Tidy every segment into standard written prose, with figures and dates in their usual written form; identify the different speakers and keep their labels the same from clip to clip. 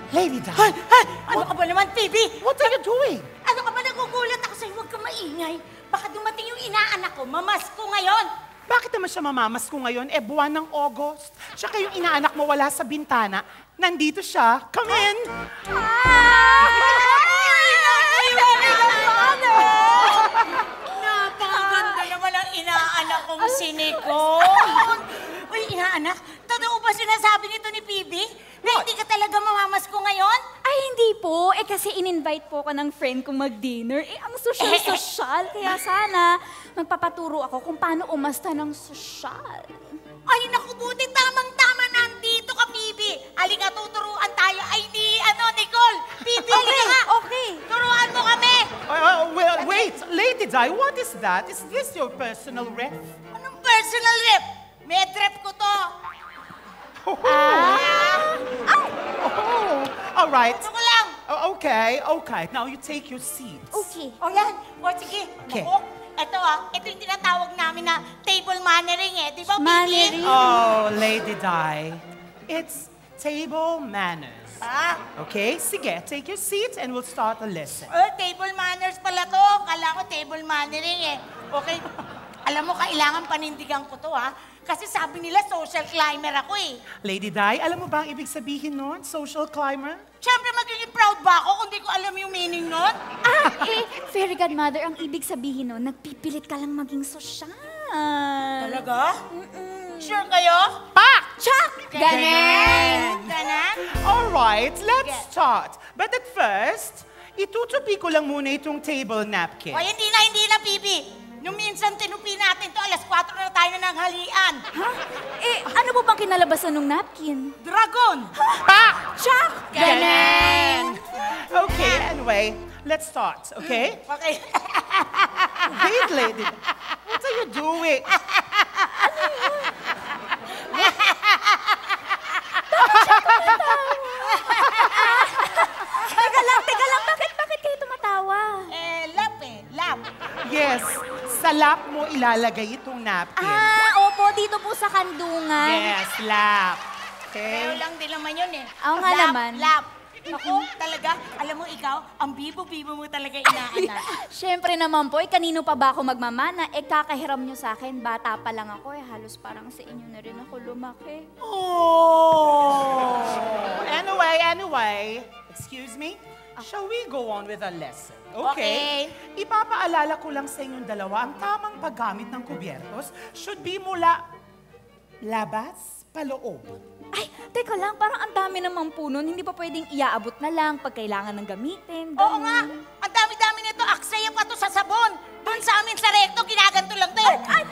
Speaker 1: Lady Di.
Speaker 2: Ano ka ba naman, Phoebe?
Speaker 1: What are you doing?
Speaker 2: Ano ka ba, nagugulat ako sa'yo? Huwag ka maingay. Baka dumating yung inaanak ko, mamas ko ngayon.
Speaker 1: Bakit naman siya mamamas ko ngayon? Buwan ng August. Tsaka yung inaanak mo wala sa bintana. Nandito siya. Come in.
Speaker 2: Napakaganda naman ang inaanak kong si Nicole. Uy, inaanak, totoo ba sinasabi nito ni Phoebe? Na hindi ka talaga mamamas ko ngayon?
Speaker 3: Ay, hindi po. Kasi in-invite po ko ng friend ko mag-dinner. Ang sosyal-sosyal. Kaya sana magpapaturo ako kung paano umasta ng sosyal.
Speaker 2: Ay, naku, buti tamang-tama nandito ka, Phoebe. Halika, tuturuan tayo. Ay, Nicole. Phoebe, halika nga.
Speaker 3: Okay.
Speaker 2: Turuan mo kami.
Speaker 1: Well, wait. Lady Di, what is that? Is this your personal ref?
Speaker 2: Anong personal rep? Med rep ko to.
Speaker 1: Oh, all right.
Speaker 2: Ito ko lang.
Speaker 1: Okay. Now you take your seat.
Speaker 3: Okay.
Speaker 2: O yan. O sige.
Speaker 1: Okay.
Speaker 2: Naku, ito yung tinatawag namin na table mannering Di ba, Phoebe?
Speaker 3: Mannering.
Speaker 1: Oh, Lady Di, it's table manners.
Speaker 2: Ah?
Speaker 1: Okay, sige, take your seat and we'll start the lesson.
Speaker 2: Table manners pala to. Kala ko table mannering Okay. Alam mo, kailangan panindigan ko to, Kasi sabi nila, social climber ako
Speaker 1: Lady Di, alam mo ba ang ibig sabihin nun? Social climber?
Speaker 2: Siyempre, magiging proud ba ako kung di ko alam yung meaning nun?
Speaker 3: Fairy godmother, ang ibig sabihin nun, nagpipilit ka lang maging sosyal.
Speaker 2: Talaga? Sure kayo?
Speaker 1: Pak!
Speaker 3: Chuck! Ganon!
Speaker 2: Ganon?
Speaker 1: Alright, let's
Speaker 2: Sige.
Speaker 1: start. But at first, itutupi ko lang muna itong table napkin.
Speaker 2: O, hindi na, Phoebe. Nung minsan tinupi natin to, 4:00 na tayo na nanghalian.
Speaker 3: Ano po bang kinalabasan ng napkin?
Speaker 2: Dragon!
Speaker 1: Pak!
Speaker 3: Chuck!
Speaker 2: Ganon!
Speaker 1: Okay, anyway, let's start, okay?
Speaker 2: Okay.
Speaker 1: Wait, Lady Di. What are you doing?
Speaker 3: Teka lang, bakit kayo tumatawa?
Speaker 2: Lap.
Speaker 1: Yes, sa lap mo ilalagay itong napkin.
Speaker 3: Opo, dito po sa kandungan.
Speaker 1: Yes, lap.
Speaker 2: Pero
Speaker 1: Okay?
Speaker 2: lang din naman yun
Speaker 3: Oo nga naman.
Speaker 2: Lap. Naku, talaga, alam mo ikaw, ang bibo-bibo mo talaga inaanak.
Speaker 3: Siyempre naman po, kanino pa ba ako magmamana? Kakahiram nyo sa akin, bata pa lang ako, halos parang sa inyo na rin ako lumaki.
Speaker 1: Oh! Anyway, excuse me? Shall we go on with our lesson? Okay. Ipapaalala ko lang sa inyong dalawa, ang tamang paggamit ng kubyertos should be mula labas paloob.
Speaker 3: Ay, teka lang, parang ang dami naman po nun. Hindi pa pwedeng iaabot na lang pag kailangan ng gamitin.
Speaker 2: Oo nga, ang dami-dami nito, aksaya pa to sa sabon. Doon sa amin sa recto, ginaganto lang to.
Speaker 3: Ay!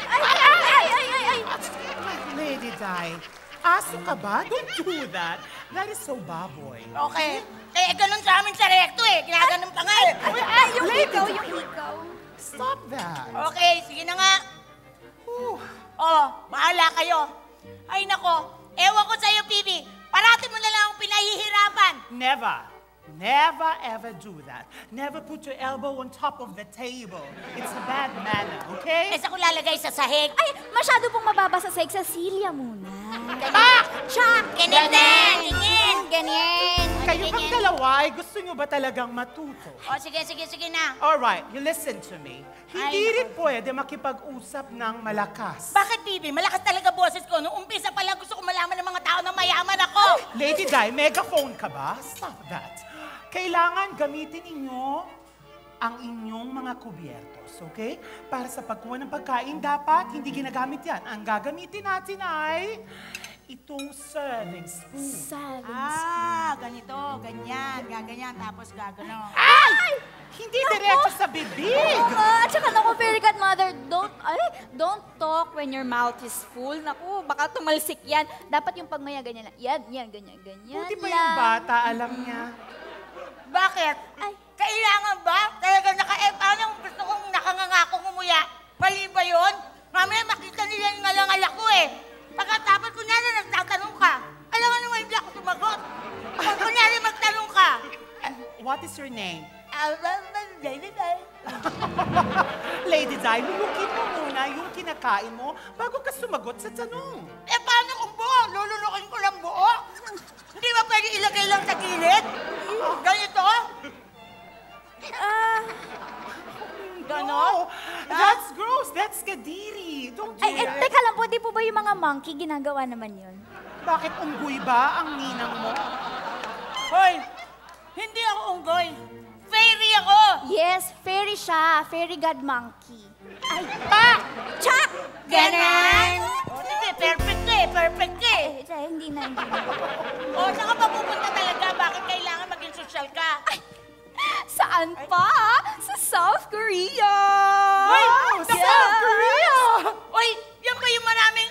Speaker 1: Lady Di, aso ka ba? Don't do that. That is so baboy.
Speaker 2: Okay. Kaya ganun sa amin sa recto ginaganon pa nga
Speaker 3: Yung
Speaker 1: Lady
Speaker 3: ikaw,
Speaker 1: Di.
Speaker 3: yung ikaw.
Speaker 1: Stop that.
Speaker 2: Okay, sige na nga.
Speaker 1: Whew.
Speaker 2: Bahala kayo. Ay nako, ewan ko sa'yo, Phoebe. Parati mo na lang akong pinahihirapan.
Speaker 1: Never ever do that. Never put your elbow on top of the table. It's a bad manner, okay?
Speaker 2: Kesa ko lalagay sa sahig.
Speaker 3: Ay, masyado pong mababa sa seg. Sa silya muna.
Speaker 2: Chuck! Ganyan din! Tingin!
Speaker 3: Ganyan.
Speaker 1: Kayo bang dalawa ay gusto nyo ba talagang matuto?
Speaker 2: Sige na.
Speaker 1: Alright, you listen to me. Hindi
Speaker 2: Ay,
Speaker 1: rin pwede makipag-usap ng malakas.
Speaker 2: Bakit, Phoebe? Malakas talaga boses ko. Nung umpisa pala gusto ko malaman ng mga tao na mayaman ako.
Speaker 1: Lady Di, megaphone ka ba? Stop that. Kailangan gamitin ninyo ang inyong mga kubyertos, okay? Para sa pagkuha ng pagkain, dapat hindi ginagamit yan. Ang gagamitin natin ay itong serving spoon.
Speaker 2: Ganito, ganyan, gaganyan, tapos gagano.
Speaker 1: Ay! Hindi diretso sa bibig!
Speaker 3: Oo nga, at saka naku, fairy godmother, don't talk when your mouth is full. Naku, baka tumalsik yan. Dapat yung pagmaya ganyan lang. Yan, ganyan
Speaker 1: Buti pa
Speaker 3: lang.
Speaker 1: yung bata, alam niya.
Speaker 2: Bakit?
Speaker 3: Ay.
Speaker 2: Kailangan ba? Talaga paano gusto kong nakangangakong umuya? Mali ba yun? Mamaya makita nila yung ngalangalak ko Pagkatapos, kunyari nagtatanong ka, alam nga naman hindi ako sumagot. Pag kunyari magtanong ka,
Speaker 1: What is your name?
Speaker 2: Lady Di.
Speaker 1: Lady Di, lulukin mo muna yung kinakain mo bago ka sumagot sa tanong.
Speaker 2: Paano kung buo? Lulunukin ko ng buo? Hindi ba pwede ilagay lang sa gilid? Ganito? Ganon?
Speaker 1: No, that's gross. That's kadiri. Don't do
Speaker 3: Ay,
Speaker 1: that.
Speaker 3: teka lang po, di po ba yung mga monkey ginagawa naman yun?
Speaker 1: Bakit unggoy ba ang ninang mo?
Speaker 2: Hoy, hindi ako unggoy. Fairy ako!
Speaker 3: Yes, fairy siya. Fairy god monkey. Ay,
Speaker 2: Pa!
Speaker 3: Chak!
Speaker 2: Ganon! O sige, perfect ka eh, perfect ka eh.
Speaker 3: Hindi na.
Speaker 2: O, saan ka pa pupunta talaga? Bakit kailangan maging social ka?
Speaker 3: Saan pa? Sa South Korea!
Speaker 2: Hoy!
Speaker 1: Sa South Korea!
Speaker 2: Hoy, yan ba yung maraming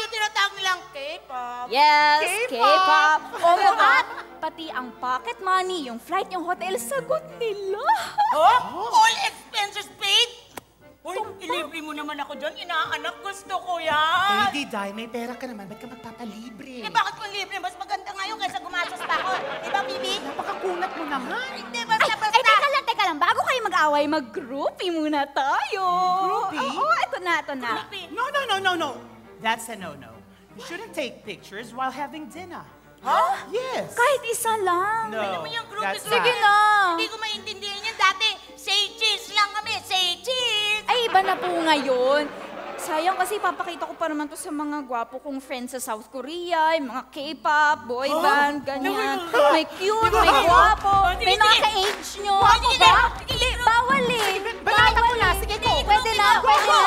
Speaker 2: yung tinatawag nilang K-pop?
Speaker 3: Yes,
Speaker 1: K-pop.
Speaker 3: K-pop. Oo, at pati ang pocket money, yung flight, yung hotel, sagot nila.
Speaker 2: Oh? All expenses paid? Hoy, ilibre mo naman ako dyan. Inaanak, gusto ko yan.
Speaker 1: Hindi, Day. May pera ka naman. Ba't ka magpapalibre?
Speaker 2: Eh, bakit kung libre? Mas maganda ngayon kaysa gumastos pa ako. Di ba, Bibi?
Speaker 1: Napakakunat mo naman.
Speaker 2: Hindi,
Speaker 3: Ay,
Speaker 2: basta-basta.
Speaker 3: teka lang. Bago kayo mag-away, mag-groupie muna tayo.
Speaker 1: Groupie?
Speaker 3: Oo, ito na.
Speaker 2: Groupie.
Speaker 1: No. That's a no-no. You shouldn't take pictures while having dinner.
Speaker 2: Huh?
Speaker 1: Yes.
Speaker 2: Kahit
Speaker 3: isa lang.
Speaker 1: No,
Speaker 2: Alam mo yung groupie
Speaker 1: that's
Speaker 2: ko.
Speaker 3: Sige
Speaker 1: not.
Speaker 3: na.
Speaker 2: Hindi ko maintindihan yan. Dati, say cheese lang kami. Say cheese.
Speaker 3: Ay, iba na po ngayon. Sayang kasi papakita ko pa naman to sa mga gwapo kong friends sa South Korea, yung mga K-pop, boy band, ganyan. May cute, may gwapo,
Speaker 2: Sige,
Speaker 3: may mga
Speaker 2: sige.
Speaker 3: ka-age nyo.
Speaker 2: Sige,
Speaker 3: Ako ba?
Speaker 2: sige.
Speaker 3: Bawal eh.
Speaker 1: Balatan mo
Speaker 3: Bawal
Speaker 1: na.
Speaker 3: eh.
Speaker 1: Sige, go.
Speaker 3: Pwede na, pwede na.